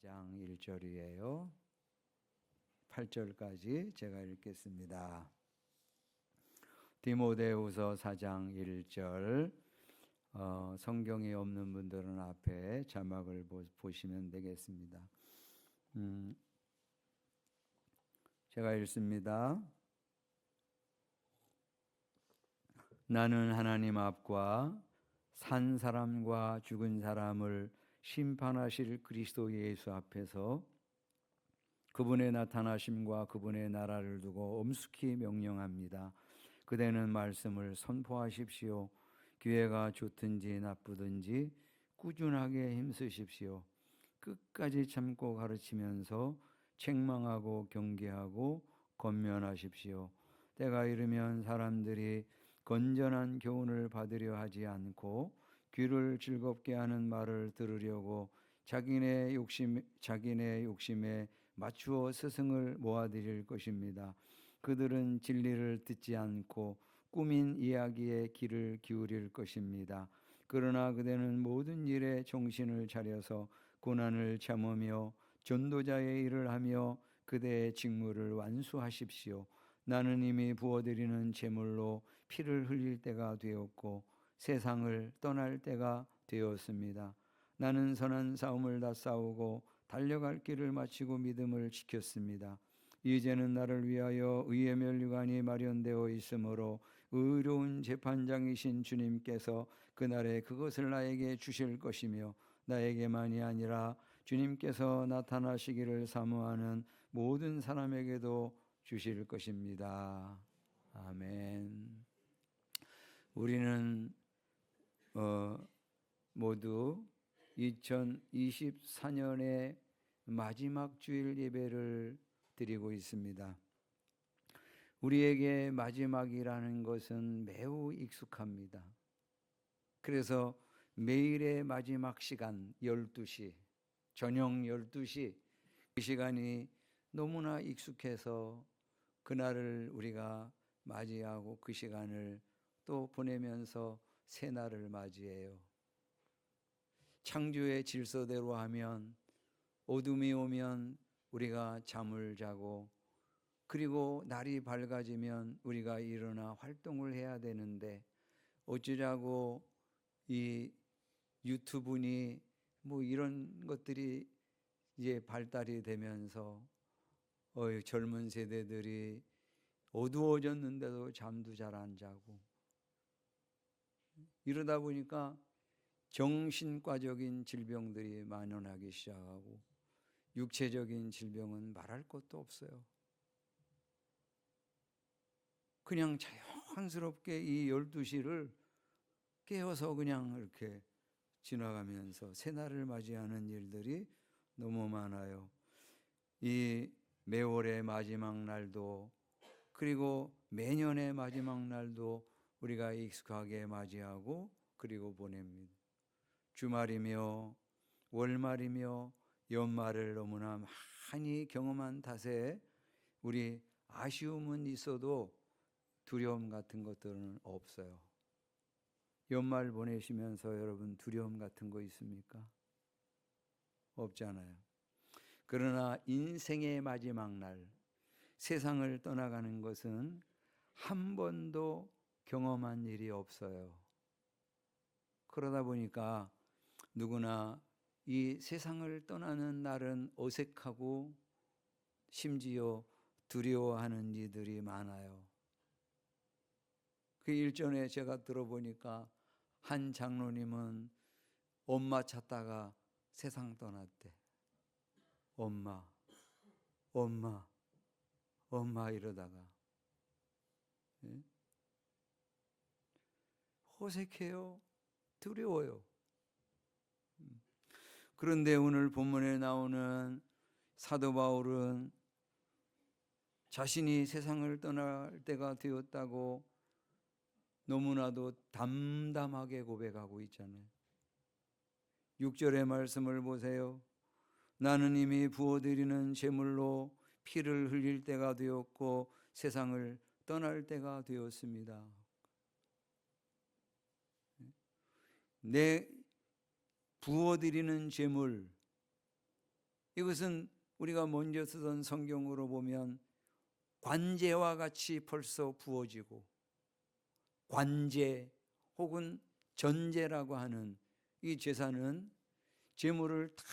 4장 1절이에요. 8절까지 제가 읽겠습니다. 디모데후서 4장 1절. 성경이 없는 분들은 앞에 자막을 보시면 되겠습니다. 제가 읽습니다. 나는 하나님 앞과 산 사람과 죽은 사람을 심판하실 그리스도 예수 앞에서 그분의 나타나심과 그분의 나라를 두고 엄숙히 명령합니다. 그대는 말씀을 선포하십시오. 기회가 좋든지 나쁘든지 꾸준하게 힘쓰십시오. 끝까지 참고 가르치면서 책망하고 경계하고 권면하십시오. 때가 이르면 사람들이 건전한 교훈을 받으려 하지 않고 귀를 즐겁게 하는 말을 들으려고 자기네 욕심에 맞추어 스승을 모아들일 것입니다. 그들은 진리를 듣지 않고 꾸민 이야기에 귀를 기울일 것입니다. 그러나 그대는 모든 일에 정신을 차려서 고난을 참으며 전도자의 일을 하며 그대의 직무를 완수하십시오. 나는 이미 부어드리는 제물로 피를 흘릴 때가 되었고 세상을 떠날 때가 되었습니다. 나는 선한 싸움을 다 싸우고 달려갈 길을 마치고 믿음을 지켰습니다. 이제는 나를 위하여 의의 면류관이 마련되어 있으므로 의로운 재판장이신 주님께서 그날에 그것을 나에게 주실 것이며 나에게만이 아니라 주님께서 나타나시기를 사모하는 모든 사람에게도 주실 것입니다. 아멘. 우리는 모두 2024년의 마지막 주일 예배를 드리고 있습니다. 우리에게 마지막이라는 것은 매우 익숙합니다. 그래서 매일의 마지막 시간 12시, 저녁 12시 그 시간이 너무나 익숙해서 그날을 우리가 맞이하고 그 시간을 또 보내면서 새날을 맞이해요. 창조의 질서대로 하면 어둠이 오면 우리가 잠을 자고 그리고 날이 밝아지면 우리가 일어나 활동을 해야 되는데 어쩌자고 이 유튜브니 뭐 이런 것들이 이제 발달이 되면서 젊은 세대들이 어두워졌는데도 잠도 잘 안 자고 이러다 보니까 정신과적인 질병들이 만연하기 시작하고 육체적인 질병은 말할 것도 없어요. 그냥 자연스럽게 이 12시를 깨어서 그냥 이렇게 지나가면서 새날을 맞이하는 일들이 너무 많아요. 이 매월의 마지막 날도 그리고 매년의 마지막 날도 우리가 익숙하게 맞이하고 그리고 보냅니다. 주말이며 월말이며 연말을 너무나 많이 경험한 탓에 우리 아쉬움은 있어도 두려움 같은 것들은 없어요. 연말 보내시면서 여러분 두려움 같은 거 있습니까? 없잖아요. 그러나 인생의 마지막 날, 세상을 떠나가는 것은 한 번도 경험한 일이 없어요. 그러다 보니까 누구나 이 세상을 떠나는 날은 어색하고 심지어 두려워하는 이들이 많아요. 그 일전에 제가 들어보니까 한 장로님은 엄마 찾다가 세상 떠났대. 엄마 이러다가 어색해요. 두려워요. 그런데 오늘 본문에 나오는 사도 바울은 자신이 세상을 떠날 때가 되었다고 너무나도 담담하게 고백하고 있잖아요. 6절의 말씀을 보세요. 나는 이미 부어드리는 제물로 피를 흘릴 때가 되었고 세상을 떠날 때가 되었습니다. 내 부어드리는 제물, 이것은 우리가 먼저 쓰던 성경으로 보면 관제와 같이 벌써 부어지고, 관제 혹은 전제라고 하는 이 제사는 제물을 다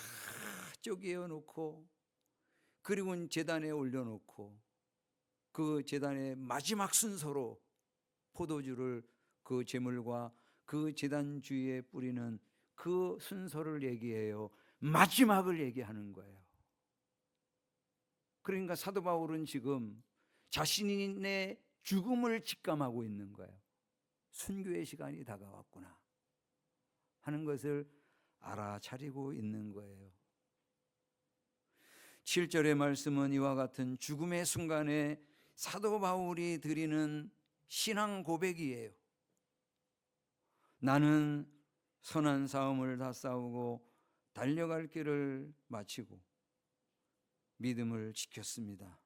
쪼개어 놓고, 그리고 제단에 올려놓고, 그 제단의 마지막 순서로 포도주를 그 제물과 그 제단 주위에 뿌리는 그 순서를 얘기해요. 마지막을 얘기하는 거예요. 그러니까 사도 바울은 지금 자신의 죽음을 직감하고 있는 거예요. 순교의 시간이 다가왔구나 하는 것을 알아차리고 있는 거예요. 7절의 말씀은 이와 같은 죽음의 순간에 사도 바울이 드리는 신앙 고백이에요. 나는 선한 싸움을 다 싸우고 달려갈 길을 마치고 믿음을 지켰습니다.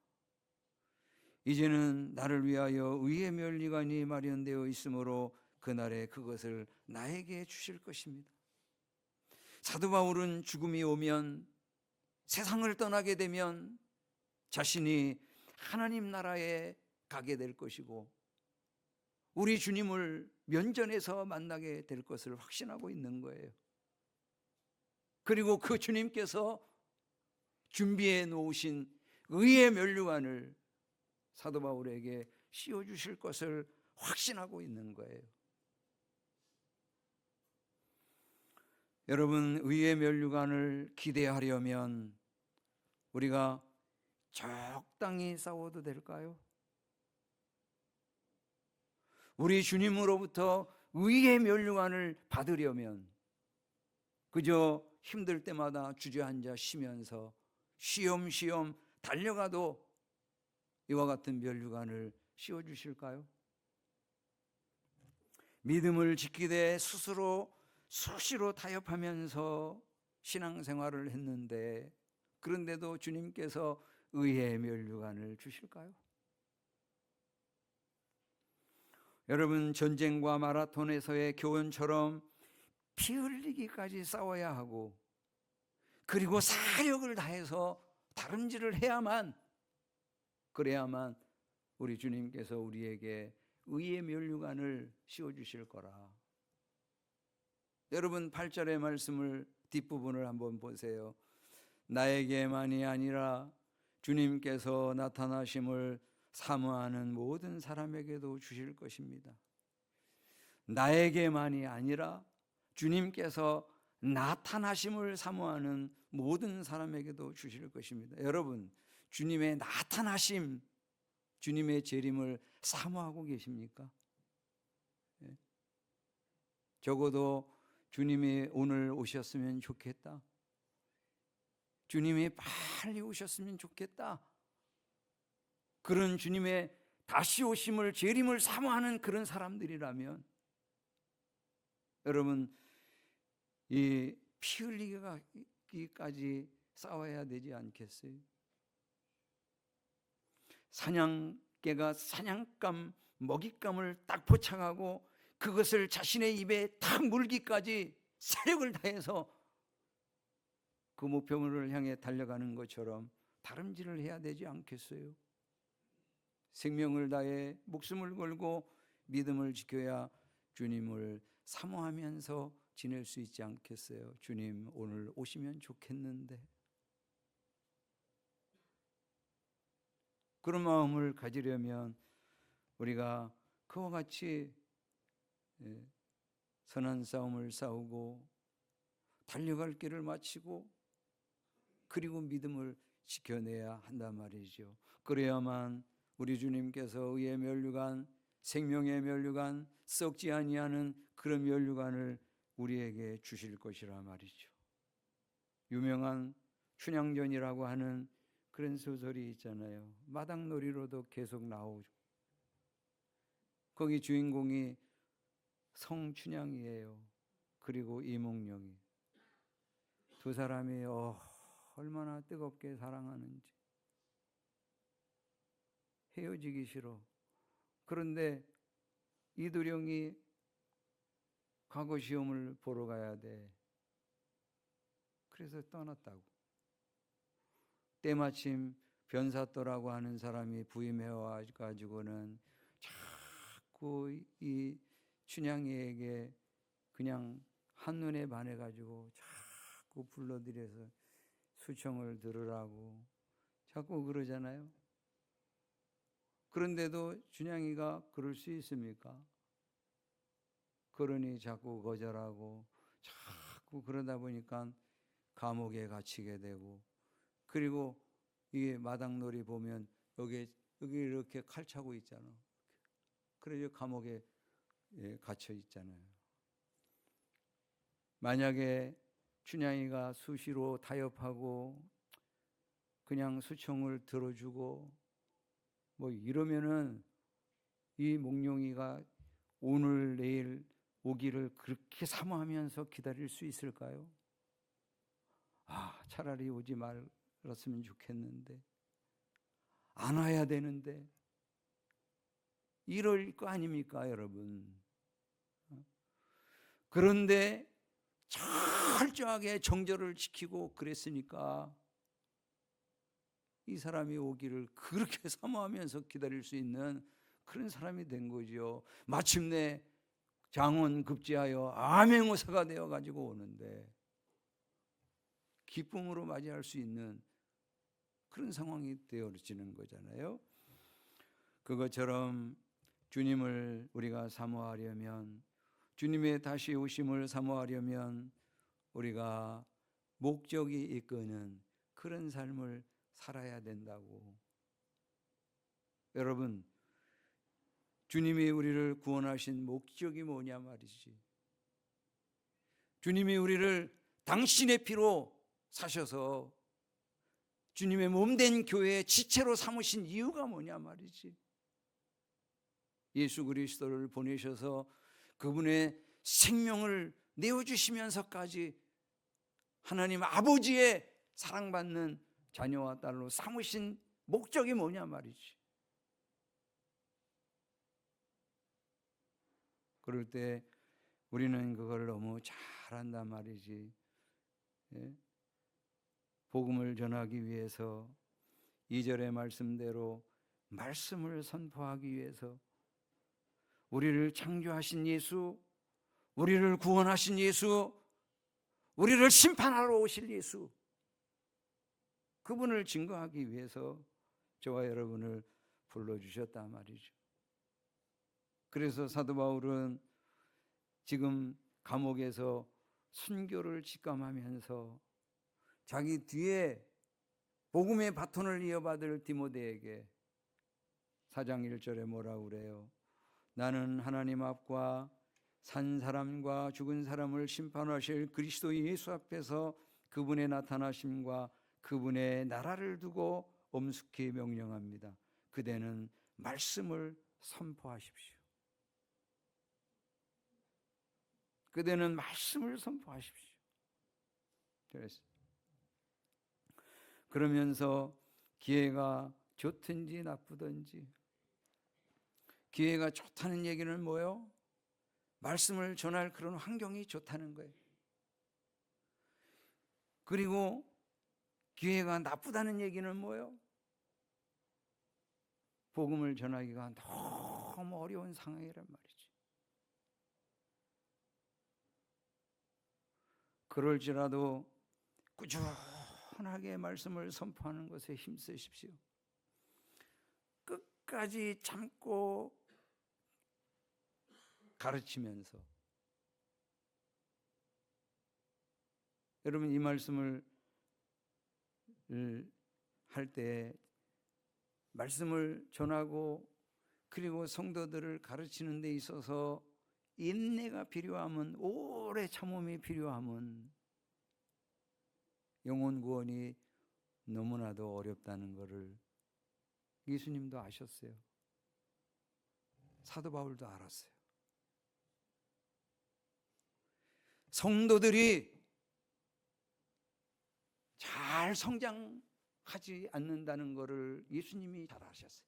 이제는 나를 위하여 의의 면류관이 마련되어 있으므로 그날에 그것을 나에게 주실 것입니다. 사도 바울은 죽음이 오면, 세상을 떠나게 되면 자신이 하나님 나라에 가게 될 것이고 우리 주님을 면전에서 만나게 될 것을 확신하고 있는 거예요. 그리고 그 주님께서 준비해 놓으신 의의 면류관을 사도 바울에게 씌워주실 것을 확신하고 있는 거예요. 여러분, 의의 면류관을 기대하려면 우리가 적당히 싸워도 될까요? 우리 주님으로부터 의의 면류관을 받으려면 그저 힘들 때마다 주저앉아 쉬면서 쉬엄쉬엄 달려가도 이와 같은 면류관을 씌워주실까요? 믿음을 지키되 스스로 수시로 타협하면서 신앙생활을 했는데, 그런데도 주님께서 의의 면류관을 주실까요? 여러분, 전쟁과 마라톤에서의 교훈처럼 피 흘리기까지 싸워야 하고, 그리고 사력을 다해서 다름질을 그래야만 우리 주님께서 우리에게 의의 면류관을 씌워주실 거라. 여러분, 8절의 말씀을 뒷부분을 한번 보세요. 나에게만이 아니라 주님께서 나타나심을 사모하는 모든 사람에게도 주실 것입니다. 나에게만이 아니라 주님께서 나타나심을 사모하는 모든 사람에게도 주실 것입니다. 여러분, 주님의 나타나심, 주님의 재림을 사모하고 계십니까? 적어도 주님이 오늘 오셨으면 좋겠다, 주님이 빨리 오셨으면 좋겠다, 그런 주님의 다시 오심을, 재림을 사모하는 그런 사람들이라면 여러분, 이 피 흘리기까지 싸워야 되지 않겠어요? 사냥개가 사냥감, 먹잇감을 딱 포착하고 그것을 자신의 입에 딱 물기까지 세력을 다해서 그 목표물을 향해 달려가는 것처럼 다름질을 해야 되지 않겠어요? 생명을 다해 목숨을 걸고 믿음을 지켜야 주님을 사모하면서 지낼 수 있지 않겠어요? 주님, 오늘 오시면 좋겠는데. 그런 마음을 가지려면 우리가 그와 같이 선한 싸움을 싸우고 달려갈 길을 마치고 그리고 믿음을 지켜내야 한단 말이죠. 그래야만 우리 주님께서 의의 면류관, 생명의 면류관, 썩지 아니하는 그런 면류관을 우리에게 주실 것이라 말이죠. 유명한 춘향전이라고 하는 그런 소설이 있잖아요. 마당놀이로도 계속 나오죠. 거기 주인공이 성춘향이에요. 그리고 이몽룡이. 두 사람이 얼마나 뜨겁게 사랑하는지. 헤어지기 싫어. 그런데 이두령이 과거 시험을 보러 가야 돼. 그래서 떠났다고. 때마침 변사또라고 하는 사람이 부임해 와가지고는 자꾸 이 춘향이에게 그냥 한눈에 반해가지고 자꾸 불러들여서 수청을 들으라고 자꾸 그러잖아요. 그런데도 춘향이가 그럴 수 있습니까? 그러니 자꾸 거절하고 자꾸 그러다 보니까 감옥에 갇히게 되고, 그리고 이게 마당놀이 보면 여기 이렇게 칼 차고 있잖아. 그래서 감옥에 갇혀 있잖아요. 만약에 춘향이가 수시로 타협하고 그냥 수청을 들어주고 뭐 이러면은 이 몽룡이가 오늘 내일 오기를 그렇게 사모하면서 기다릴 수 있을까요? 차라리 오지 말았으면 좋겠는데, 안 와야 되는데, 이럴 거 아닙니까, 여러분? 그런데 철저하게 정절을 지키고 그랬으니까 이 사람이 오기를 그렇게 사모하면서 기다릴 수 있는 그런 사람이 된 거죠. 마침내 장원 급제하여 암행어사가 되어 가지고 오는데 기쁨으로 맞이할 수 있는 그런 상황이 되어지는 거잖아요. 그것처럼 주님을 우리가 사모하려면, 주님의 다시 오심을 사모하려면 우리가 목적이 이끄는 그런 삶을 살아야 된다고. 여러분, 주님이 우리를 구원하신 목적이 뭐냐 말이지. 주님이 우리를 당신의 피로 사셔서 주님의 몸된 교회의 지체로 삼으신 이유가 뭐냐 말이지. 예수 그리스도를 보내셔서 그분의 생명을 내어주시면서까지 하나님 아버지의 사랑받는 자녀와 딸로 삼으신 목적이 뭐냐 말이지. 그럴 때 우리는 그걸 너무 잘한단 말이지. 복음을 전하기 위해서 2절의 말씀대로 말씀을 선포하기 위해서 우리를 창조하신 예수, 우리를 구원하신 예수, 우리를 심판하러 오실 예수, 그분을 증거하기 위해서 저와 여러분을 불러주셨단 말이죠. 그래서 사도 바울은 지금 감옥에서 순교를 직감하면서 자기 뒤에 복음의 바톤을 이어받을 디모데에게 4장 1절에 뭐라고 그래요? 나는 하나님 앞과 산 사람과 죽은 사람을 심판하실 그리스도 예수 앞에서 그분의 나타나심과 그분의 나라를 두고 엄숙히 명령합니다. 그대는 말씀을 선포하십시오. 그대는 말씀을 선포하십시오. 그러면서 기회가 좋든지 나쁘든지, 기회가 좋다는 얘기는 뭐예요? 말씀을 전할 그런 환경이 좋다는 거예요. 그리고 기회가 나쁘다는 얘기는 뭐예요? 복음을 전하기가 너무 어려운 상황이란 말이죠. 그럴지라도 꾸준하게 말씀을 선포하는 것에 힘쓰십시오. 끝까지 참고 가르치면서. 여러분, 이 말씀을 할 때 말씀을 전하고 그리고 성도들을 가르치는 데 있어서 인내가 필요하면, 오래 참음이 필요하면 영혼 구원이 너무나도 어렵다는 것을 예수님도 아셨어요. 사도 바울도 알았어요. 성도들이 잘 성장하지 않는다는 것을 예수님이 잘 아셨어요.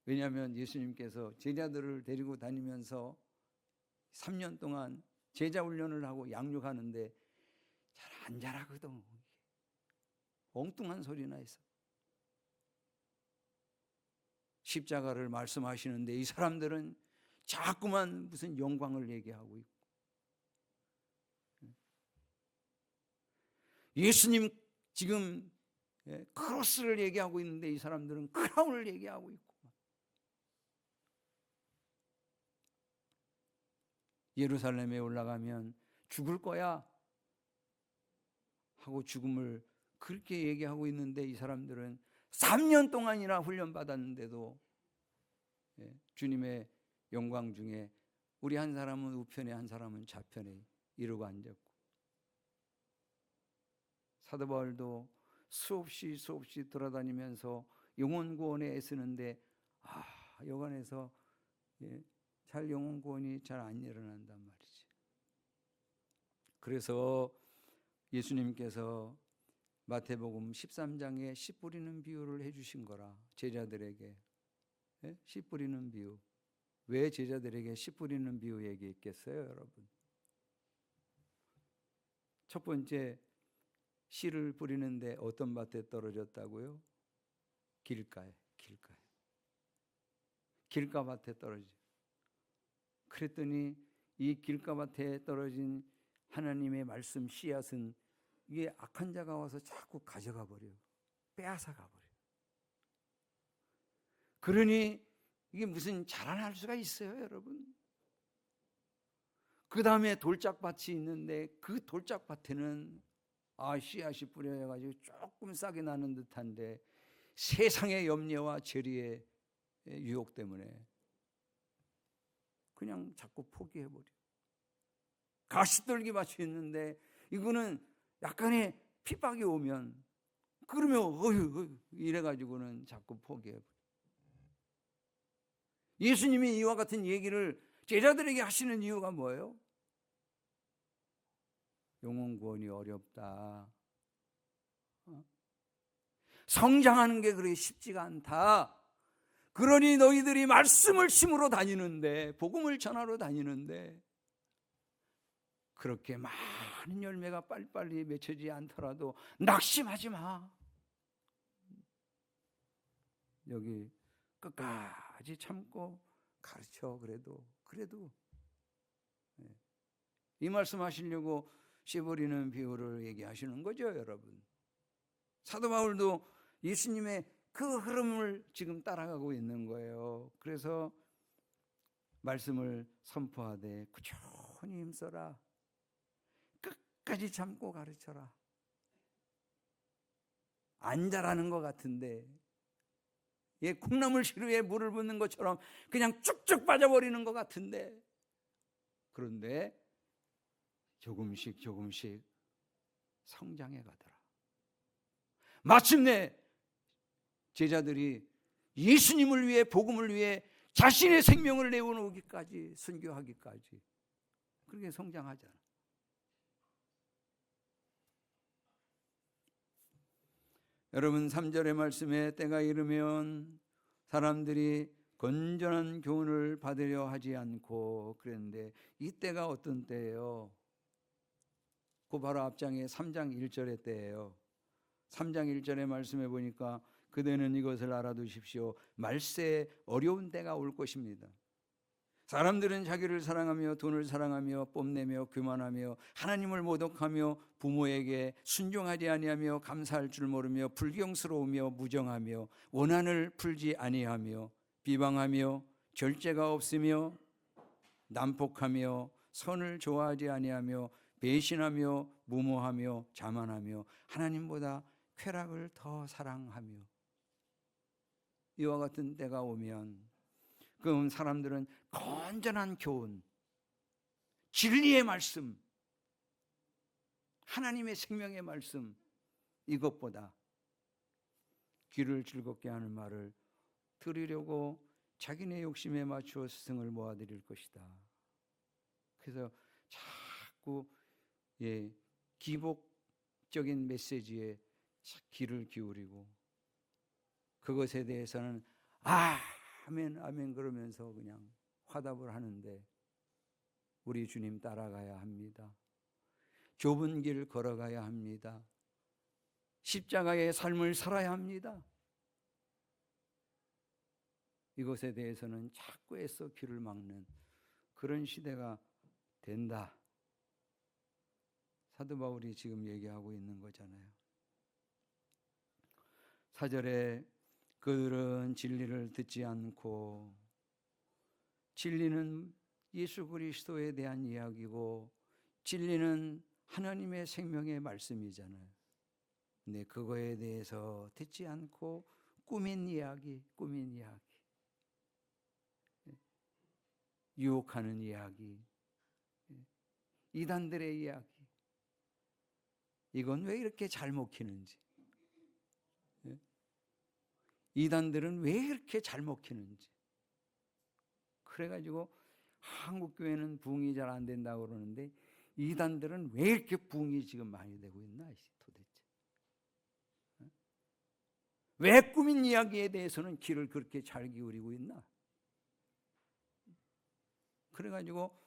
왜냐하면 예수님께서 제자들을 데리고 다니면서 3년 동안 제자 훈련을 하고 양육하는데 잘 안 자라거든. 엉뚱한 소리나 해서 십자가를 말씀하시는데 이 사람들은 자꾸만 무슨 영광을 얘기하고 있고, 예수님 지금 크로스를 얘기하고 있는데 이 사람들은 크라운을 얘기하고 있고, 예루살렘에 올라가면 죽을 거야 하고 죽음을 그렇게 얘기하고 있는데 이 사람들은 3년 동안이나 훈련받았는데도 주님의 영광 중에 우리 한 사람은 우편에 한 사람은 좌편에 이러고 앉았고, 사도 바울도 수없이 돌아다니면서 영혼 구원에 애쓰는데 여관에서 잘 영혼 구원이 잘 안 일어난단 말이지. 그래서 예수님께서 마태복음 13장에 씨 뿌리는 비유를 해주신 거라, 제자들에게. 씨 뿌리는 비유. 왜 제자들에게 씨 뿌리는 비유 얘기했겠어요, 여러분? 첫 번째, 씨를 뿌리는데 어떤 밭에 떨어졌다고요? 길가에. 길가밭에 떨어져. 그랬더니 이 길가밭에 떨어진 하나님의 말씀 씨앗은 이게 악한 자가 와서 자꾸 가져가 버려요. 빼앗아가 버려요. 그러니 이게 무슨 자라날 수가 있어요, 여러분? 그 다음에 돌짝밭이 있는데 그 돌짝밭에는 씨앗이 뿌려져가지고 조금 싹이 나는 듯한데 세상의 염려와 재리의 유혹 때문에 그냥 자꾸 포기해버려. 가시떨기 밭이 있는데 이거는 약간의 핍박이 오면 그러면 어휴 이래가지고는 자꾸 포기해버려. 예수님이 이와 같은 얘기를 제자들에게 하시는 이유가 뭐예요? 영혼 구원이 어렵다. 성장하는 게 그렇게 쉽지가 않다. 그러니 너희들이 말씀을 심으러 다니는데, 복음을 전하러 다니는데 그렇게 많은 열매가 빨리빨리 맺혀지지 않더라도 낙심하지 마. 여기 끝까지 참고 가르쳐. 그래도 이 말씀 하시려고 씨 버리는 비유를 얘기하시는 거죠, 여러분. 사도 바울도 예수님의 그 흐름을 지금 따라가고 있는 거예요. 그래서 말씀을 선포하되 꾸준히 힘써라. 끝까지 참고 가르쳐라. 안 잘하는 것 같은데, 콩나물 시루에 물을 붓는 것처럼 그냥 쭉쭉 빠져버리는 것 같은데, 그런데 조금씩 성장해 가더라. 마침내 제자들이 예수님을 위해, 복음을 위해 자신의 생명을 내어놓기까지, 순교하기까지 그렇게 성장하잖아. 여러분, 3절의 말씀에 때가 이르면 사람들이 건전한 교훈을 받으려 하지 않고 그랬는데, 이 때가 어떤 때예요? 그 바로 앞장에 3장 1절의 때예요. 3장 1절의 말씀에 보니까 그대는 이것을 알아두십시오. 말세에 어려운 때가 올 것입니다. 사람들은 자기를 사랑하며 돈을 사랑하며 뽐내며 교만하며 하나님을 모독하며 부모에게 순종하지 아니하며 감사할 줄 모르며 불경스러우며 무정하며 원한을 풀지 아니하며 비방하며 절제가 없으며 난폭하며 선을 좋아하지 아니하며 배신하며 무모하며 자만하며 하나님보다 쾌락을 더 사랑하며. 이와 같은 때가 오면 그럼 사람들은 건전한 교훈, 진리의 말씀, 하나님의 생명의 말씀, 이것보다 귀를 즐겁게 하는 말을 들으려고 자기네 욕심에 맞추어 스승을 모아드릴 것이다. 그래서 자꾸 기복적인 메시지에 귀를 기울이고 그것에 대해서는 아멘 아멘 그러면서 그냥 화답을 하는데, 우리 주님 따라가야 합니다. 좁은 길 걸어가야 합니다. 십자가의 삶을 살아야 합니다. 이것에 대해서는 자꾸 애써 귀를 막는 그런 시대가 된다. 사도 바울이 지금 얘기하고 있는 거잖아요. 4절에 그들은 진리를 듣지 않고, 진리는 예수 그리스도에 대한 이야기고 진리는 하나님의 생명의 말씀이잖아요. 근데 그거에 대해서 듣지 않고 꾸민 이야기, 유혹하는 이야기, 이단들의 이야기, 이건 왜 이렇게 잘 먹히는지, 이단들은 왜 이렇게 잘 먹히는지. 그래가지고 한국 교회는 부흥이 잘 안 된다고 그러는데 이단들은 왜 이렇게 부흥이 지금 많이 되고 있나 도대체? 왜 꾸민 이야기에 대해서는 귀를 그렇게 잘 기울이고 있나? 그래가지고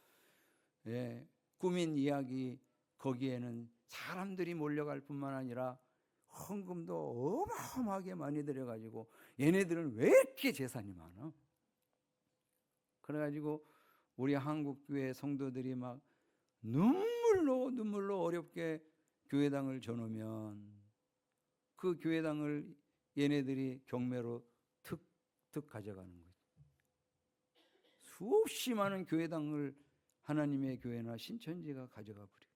꾸민 이야기 거기에는 사람들이 몰려갈 뿐만 아니라 헌금도 어마어마하게 많이 들여가지고 얘네들은 왜 이렇게 재산이 많아? 그래가지고 우리 한국교회 성도들이 막 눈물로 어렵게 교회당을 줘놓으면 그 교회당을 얘네들이 경매로 툭툭 가져가는 거죠. 수없이 많은 교회당을 하나님의 교회나 신천지가 가져가 버려요.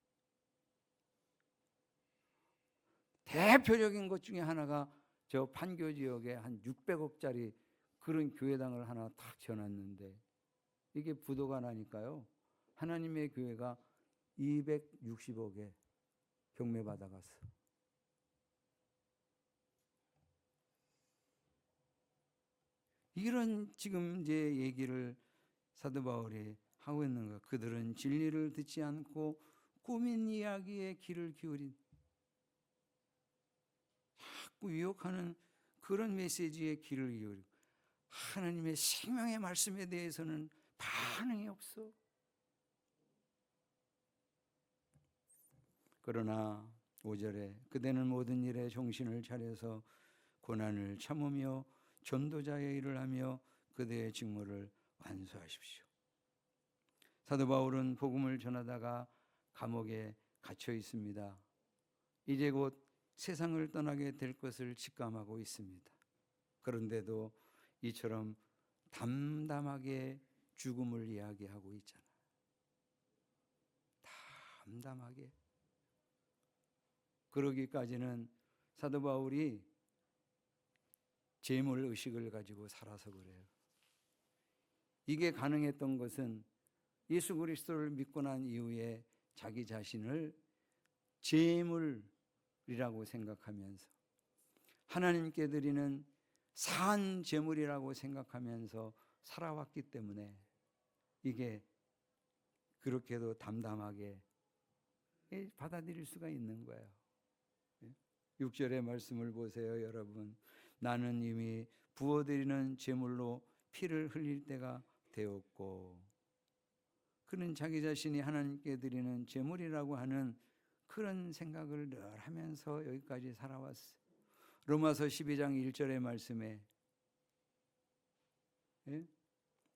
대표적인 것 중에 하나가 저 판교 지역에 한 600억짜리 그런 교회당을 하나 탁 지어놨는데 이게 부도가 나니까요, 하나님의 교회가 260억에 경매 받아갔어. 이런 지금 이제 얘기를 사도 바울이 하고 있는 거예요. 그들은 진리를 듣지 않고 꾸민 이야기에 귀를 기울인, 자꾸 유혹하는 그런 메시지에 귀를 기울이고 하나님의 생명의 말씀에 대해서는 반응이 없어. 그러나 5절에 그대는 모든 일에 정신을 차려서 고난을 참으며 전도자의 일을 하며 그대의 직무를 완수하십시오. 사도 바울은 복음을 전하다가 감옥에 갇혀 있습니다. 이제 곧 세상을 떠나게 될 것을 직감하고 있습니다. 그런데도 이처럼 담담하게 죽음을 이야기하고 있잖아요. 담담하게. 그러기까지는 사도 바울이 재물 의식을 가지고 살아서 그래요. 이게 가능했던 것은 예수 그리스도를 믿고 난 이후에 자기 자신을 재물이라고 생각하면서 하나님께 드리는 산 재물이라고 생각하면서 살아왔기 때문에 이게 그렇게도 담담하게 받아들일 수가 있는 거예요. 6절의 말씀을 보세요, 여러분. 나는 이미 부어드리는 제물로 피를 흘릴 때가 되었고, 그는 자기 자신이 하나님께 드리는 제물이라고 하는 그런 생각을 늘 하면서 여기까지 살아왔어요. 로마서 12장 1절의 말씀에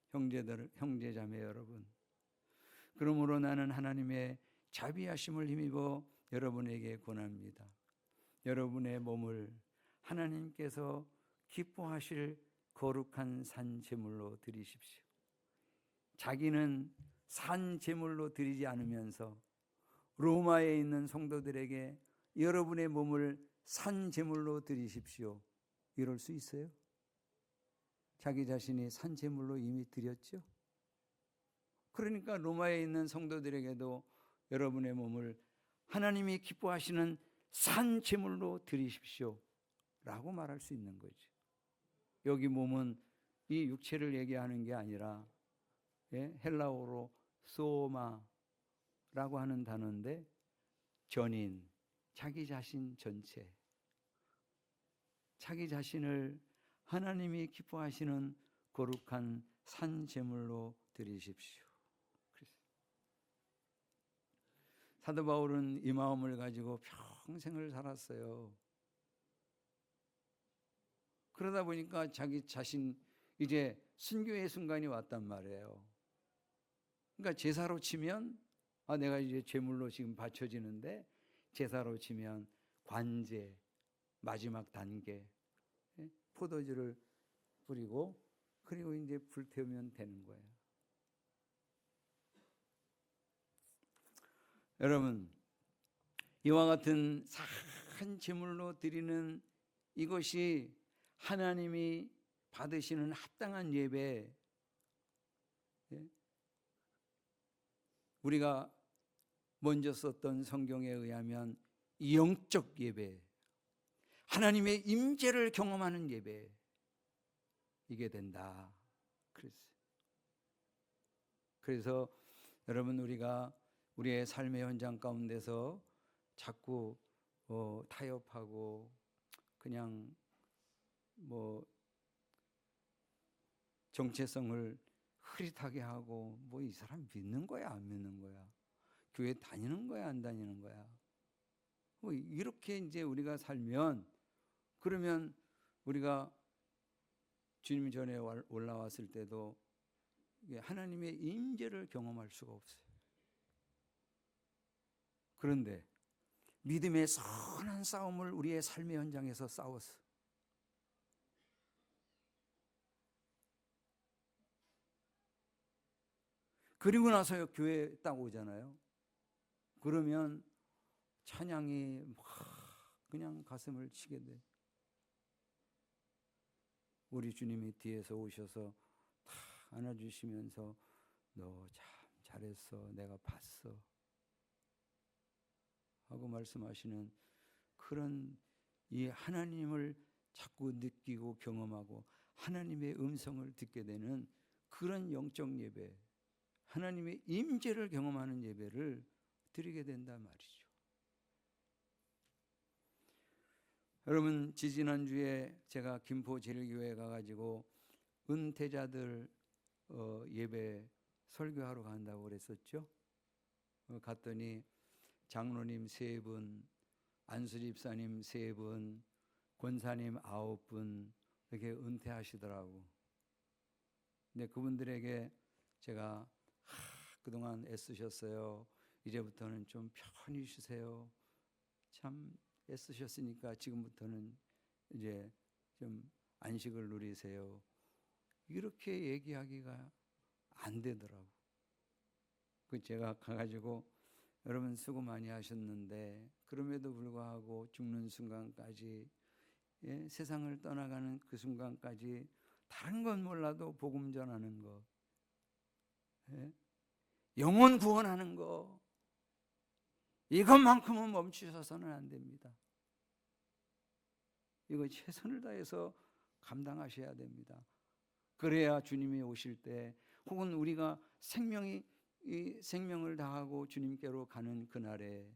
형제자매 여러분, 그러므로 나는 하나님의 자비하심을 힘입어 여러분에게 권합니다. 여러분의 몸을 하나님께서 기뻐하실 거룩한 산 제물로 드리십시오. 자기는 산 제물로 드리지 않으면서 로마에 있는 성도들에게 여러분의 몸을 산 제물로 드리십시오, 이럴 수 있어요? 자기 자신이 산 제물로 이미 드렸죠. 그러니까 로마에 있는 성도들에게도 여러분의 몸을 하나님이 기뻐하시는 산 제물로 드리십시오 라고 말할 수 있는 거죠. 여기 몸은 이 육체를 얘기하는 게 아니라 헬라어로 소마라고 하는 단어인데 전인, 자기 자신 전체, 자기 자신을 하나님이 기뻐하시는 거룩한 산 제물로 드리십시오. 사도 바울은 이 마음을 가지고 평생을 살았어요. 그러다 보니까 자기 자신 이제 순교의 순간이 왔단 말이에요. 그러니까 제사로 치면 내가 이제 제물로 지금 바쳐지는데, 제사로 치면 관제 마지막 단계, 포도주를 뿌리고 그리고 이제 불태우면 되는 거예요. 여러분, 이와 같은 산 제물로 드리는 이것이 하나님이 받으시는 합당한 예배, 우리가 먼저 썼던 성경에 의하면 영적 예배, 하나님의 임재를 경험하는 예배, 이게 된다 그랬어요. 그래서 여러분, 우리가 우리의 삶의 현장 가운데서 자꾸 타협하고 그냥 정체성을 흐릿하게 하고 이 사람 믿는 거야 안 믿는 거야, 교회 다니는 거야 안 다니는 거야, 이렇게 이제 우리가 살면, 그러면 우리가 주님 전에 올라왔을 때도 하나님의 임재를 경험할 수가 없어요. 그런데 믿음의 선한 싸움을 우리의 삶의 현장에서 싸웠어. 그리고 나서 교회에 딱 오잖아요. 그러면 찬양이 막 그냥 가슴을 치게 돼. 우리 주님이 뒤에서 오셔서 다 안아주시면서 너 참 잘했어, 내가 봤어 하고 말씀하시는, 그런 이 하나님을 자꾸 느끼고 경험하고 하나님의 음성을 듣게 되는 그런 영적 예배, 하나님의 임재를 경험하는 예배를 드리게 된단 말이죠. 여러분, 지지난주에 제가 김포 제일교회에 가가지고 은퇴자들 예배 설교하러 간다고 그랬었죠. 갔더니 장로님 3분, 안수 집사님 3분, 권사님 9분 이렇게 은퇴하시더라고. 근데 그분들에게 제가 그동안 애쓰셨어요, 이제부터는 좀 편히 쉬세요, 참 애쓰셨으니까 지금부터는 이제 좀 안식을 누리세요, 이렇게 얘기하기가 안 되더라고. 제가 가가지고 여러분 수고 많이 하셨는데 그럼에도 불구하고 죽는 순간까지, 세상을 떠나가는 그 순간까지 다른 건 몰라도 복음 전하는 것, 영혼 구원하는 것, 이것만큼은 멈추셔서는 안 됩니다. 이거 최선을 다해서 감당하셔야 됩니다. 그래야 주님이 오실 때, 혹은 우리가 생명을 다하고 주님께로 가는 그날에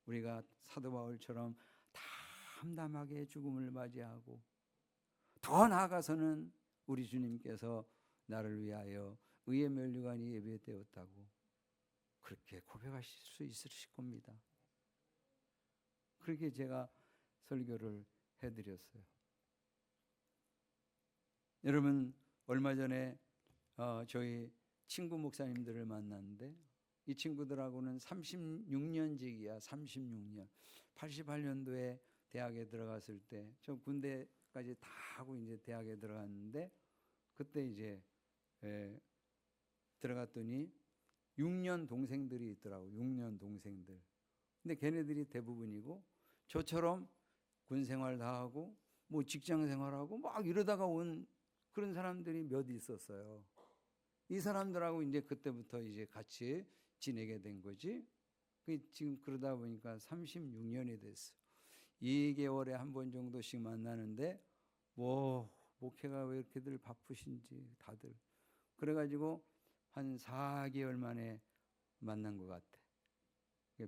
우리가 사도 바울처럼 담담하게 죽음을 맞이하고, 더 나아가서는 우리 주님께서 나를 위하여 의의 면류관이 예배되었다고 그렇게 고백하실 수 있으실 겁니다. 그렇게 제가 설교를 해드렸어요. 여러분, 얼마 전에 저희 친구 목사님들을 만났는데, 이 친구들하고는 36년직이야. 36년. 88년도에 대학에 들어갔을 때, 저 군대까지 다 하고 이제 대학에 들어갔는데, 그때 이제 들어갔더니 6년 동생들이 있더라고. 6년 동생들. 근데 걔네들이 대부분이고, 저처럼 군 생활 다 하고 직장 생활하고 막 이러다가 온 그런 사람들이 몇 있었어요. 이 사람들하고 이제 그때부터 이제 같이 지내게 된 거지. 지금 그러다 보니까 36년이 됐어. 2개월에 한 번 정도씩 만나는데, 목회가 왜 이렇게들 바쁘신지 다들. 그래가지고 한 4개월 만에 만난 것 같아.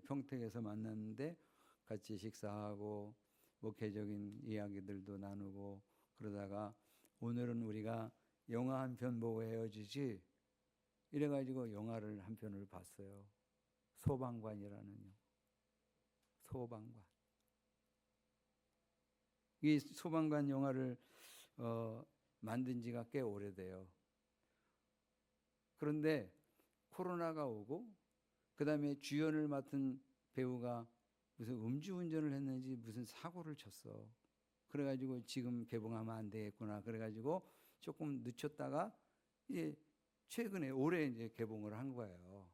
평택에서 만났는데 같이 식사하고 목회적인 이야기들도 나누고 그러다가, 오늘은 우리가 영화 한 편 보고 헤어지지, 이래가지고 영화를 한 편을 봤어요. 소방관이라는 영화. 소방관. 이 소방관 영화를 만든 지가 꽤 오래돼요. 그런데 코로나가 오고 그다음에 주연을 맡은 배우가 무슨 음주운전을 했는지 무슨 사고를 쳤어. 그래가지고 지금 개봉하면 안 되겠구나. 그래가지고 조금 늦췄다가 이제 최근에 올해 이제 개봉을 한 거예요.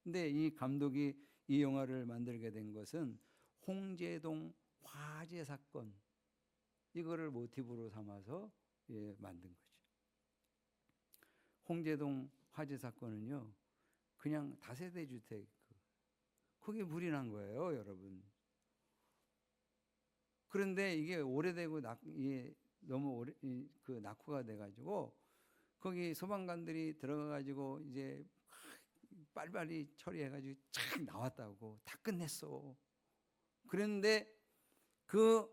근데 이 감독이 이 영화를 만들게 된 것은 홍제동 화재 사건 이거를 모티브로 삼아서 만든 거죠. 홍제동 화재 사건은요, 그냥 다세대 주택 거기에 불이 난 거예요, 여러분. 그런데 이게 오래되고 너무 오래 그 낙후가 돼가지고 거기 소방관들이 들어가가지고 이제 빨리빨리 처리해가지고 착 나왔다고 다 끝냈어. 그런데 그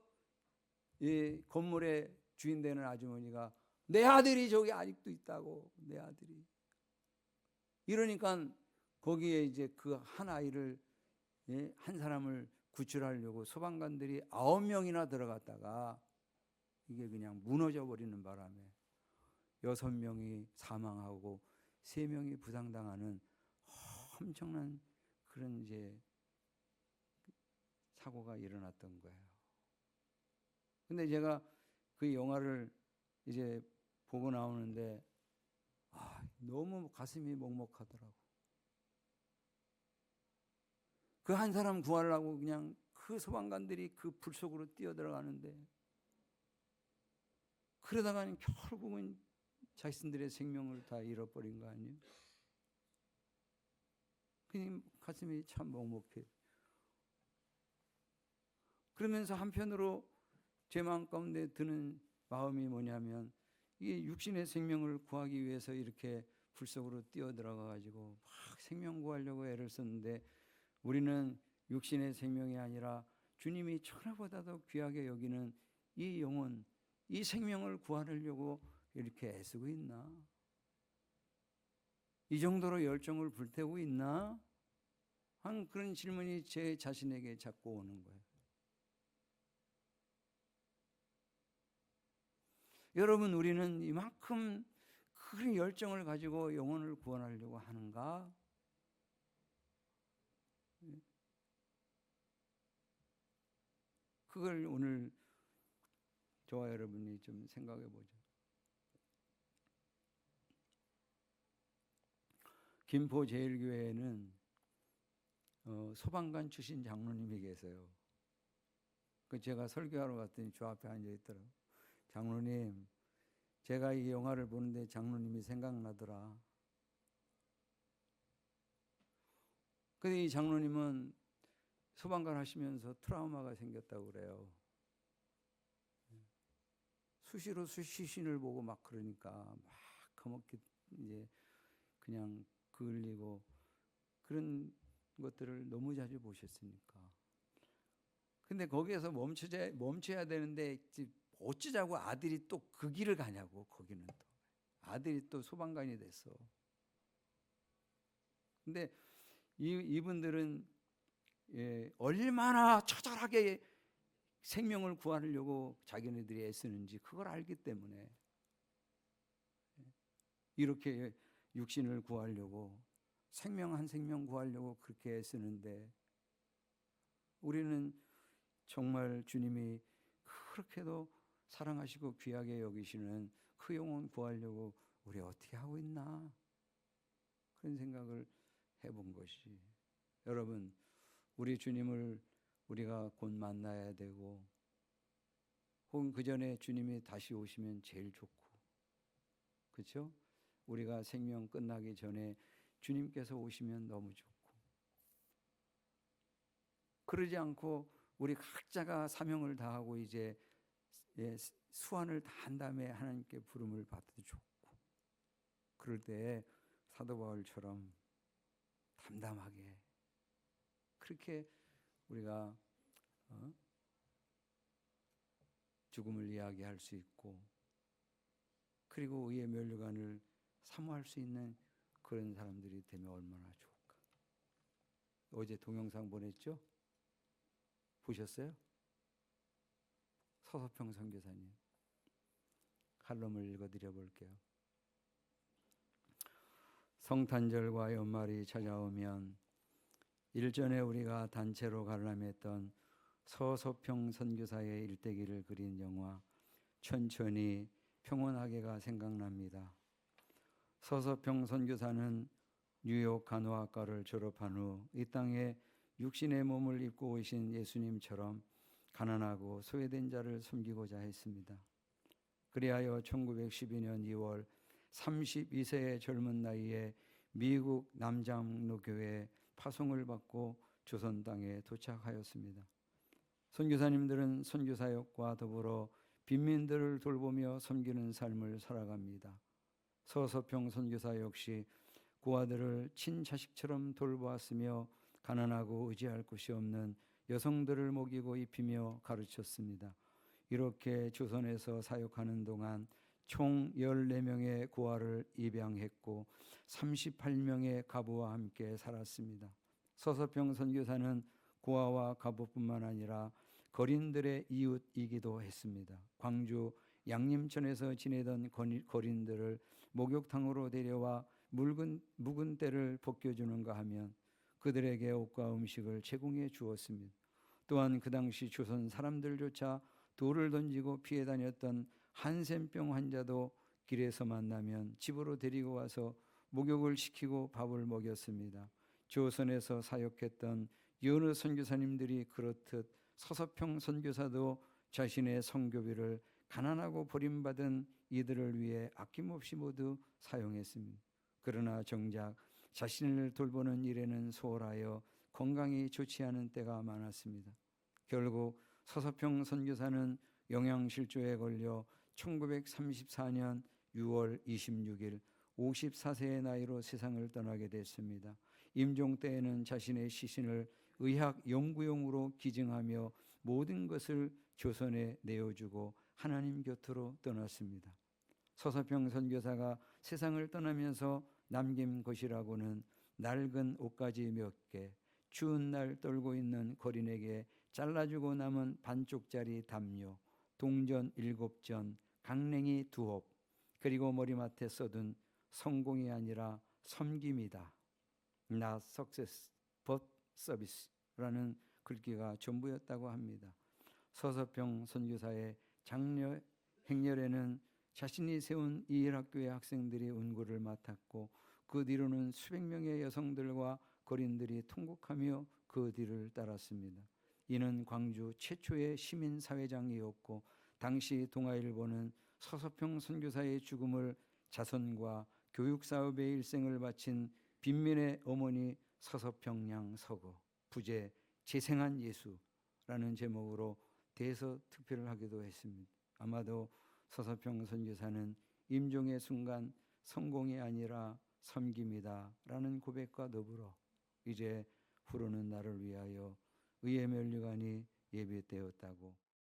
건물의 주인 되는 아주머니가 내 아들이 저기 아직도 있다고, 내 아들이. 이러니까 거기에 이제 그 한 아이를 한 사람을 구출하려고 소방관들이 9명이나 들어갔다가 이게 그냥 무너져 버리는 바람에 6명이 사망하고 3명이 부상당하는 엄청난 그런 이제 사고가 일어났던 거예요. 근데 제가 그 영화를 이제 보고 나오는데 너무 가슴이 먹먹하더라고. 그 한 사람 구하려고 그냥 그 소방관들이 그 불 속으로 뛰어들어가는데 그러다가 결국은 자신들의 생명을 다 잃어버린 거 아니에요? 그냥 가슴이 참 먹먹해. 그러면서 한편으로 제 마음 가운데 드는 마음이 뭐냐면 이게 육신의 생명을 구하기 위해서 이렇게 불 속으로 뛰어들어가 가지고 막 생명 구하려고 애를 썼는데 우리는 육신의 생명이 아니라 주님이 천하보다도 귀하게 여기는 이 영혼, 이 생명을 구하려고 이렇게 애쓰고 있나? 이 정도로 열정을 불태우고 있나? 한 그런 질문이 제 자신에게 자꾸 오는 거예요. 여러분, 우리는 이만큼 큰 열정을 가지고 영혼을 구원하려고 하는가? 그걸 오늘 저와 여러분이 좀 생각해 보죠. 김포 제일교회에는 소방관 출신 장로님이 계세요. 그 제가 설교하러 갔더니 저 앞에 앉아 있더라고요. 장로님, 제가 이 영화를 보는데 장로님이 생각나더라. 근데 이 장로님은 소방관 하시면서 트라우마가 생겼다고 그래요. 수시로 시신을 보고 막 그러니까 막 거먹게 이제 그냥 그을리고 그런 것들을 너무 자주 보셨으니까. 근데 거기에서 멈춰야 되는데 어쩌자고 아들이 또 그 길을 가냐고. 거기는 또 아들이 또 소방관이 됐어. 근데 이분들은 얼마나 처절하게 생명을 구하려고 자기네들이 애쓰는지 그걸 알기 때문에 이렇게 육신을 구하려고 생명 한 생명 구하려고 그렇게 애쓰는데 우리는 정말 주님이 그렇게도 사랑하시고 귀하게 여기시는 그 영혼 구하려고 우리 어떻게 하고 있나 그런 생각을 해본 것이 여러분 우리 주님을 우리가 곧 만나야 되고 혹은 그 전에 주님이 다시 오시면 제일 좋고 그렇죠? 우리가 생명 끝나기 전에 주님께서 오시면 너무 좋고 그러지 않고 우리 각자가 사명을 다하고 이제 수완을 다한 다음에 하나님께 부름을 받아도 좋고 그럴 때 사도 바울처럼 담담하게 그렇게 우리가 죽음을 이야기할 수 있고 그리고 의의 면류관을 사모할 수 있는 그런 사람들이 되면 얼마나 좋을까. 어제 동영상 보냈죠? 보셨어요? 서서평 선교사님, 칼럼을 읽어드려 볼게요. 성탄절과 연말이 찾아오면 일전에 우리가 단체로 관람했던 서서평 선교사의 일대기를 그린 영화 천천히 평온하게가 생각납니다. 서서평 선교사는 뉴욕 간호학과를 졸업한 후 이 땅에 육신의 몸을 입고 오신 예수님처럼 가난하고 소외된 자를 섬기고자 했습니다. 그리하여 1912년 2월 32세의 젊은 나이에 미국 남장로교회에 파송을 받고 조선 땅에 도착하였습니다. 선교사님들은 선교사역과 더불어 빈민들을 돌보며 섬기는 삶을 살아갑니다. 서서평 선교사 역시 고아들을 친자식처럼 돌보았으며 가난하고 의지할 곳이 없는 여성들을 먹이고 입히며 가르쳤습니다. 이렇게 조선에서 사역하는 동안 총 14명의 고아를 입양했고 38명의 가부와 함께 살았습니다. 서서평 선교사는 고아와 가부뿐만 아니라 거린들의 이웃이기도 했습니다. 광주 양림천에서 지내던 거린들을 목욕탕으로 데려와 묵은 때를 벗겨주는가 하면 그들에게 옷과 음식을 제공해 주었습니다. 또한 그 당시 조선 사람들조차 돌을 던지고 피해 다녔던 한센병 환자도 길에서 만나면 집으로 데리고 와서 목욕을 시키고 밥을 먹였습니다. 조선에서 사역했던 여느 선교사님들이 그렇듯 서서평 선교사도 자신의 선교비를 가난하고 버림받은 이들을 위해 아낌없이 모두 사용했습니다. 그러나 정작 자신을 돌보는 일에는 소홀하여 건강이 좋지 않은 때가 많았습니다. 결국 서서평 선교사는 영양실조에 걸려 1934년 6월 26일 54세의 나이로 세상을 떠나게 됐습니다. 임종 때에는 자신의 시신을 의학 연구용으로 기증하며 모든 것을 조선에 내어주고 하나님 곁으로 떠났습니다. 서서평 선교사가 세상을 떠나면서 남긴 것이라고는 낡은 옷가지 몇 개, 추운 날 떨고 있는 거린에게 잘라주고 남은 반쪽짜리 담요, 동전 7전, 강냉이 2홉, 그리고 머리맡에 써둔 성공이 아니라 섬김이다. Not success, but service라는 글귀가 전부였다고 합니다. 서서평 선교사의 장려 행렬에는 자신이 세운 이일학교의 학생들이 운구를 맡았고 그 뒤로는 수백 명의 여성들과 거린들이 통곡하며 그 뒤를 따랐습니다. 이는 광주 최초의 시민사회장이었고 당시 동아일보는 서서평 선교사의 죽음을 자선과 교육사업에 일생을 바친 빈민의 어머니 서서평 양 서거 부제 재생한 예수라는 제목으로 대서특필을 하기도 했습니다. 아마도 서서평 선교사는 임종의 순간 성공이 아니라 섬김이다 라는 고백과 더불어 이제 후로는 나를 위하여 의의 면류관이 예비되었다고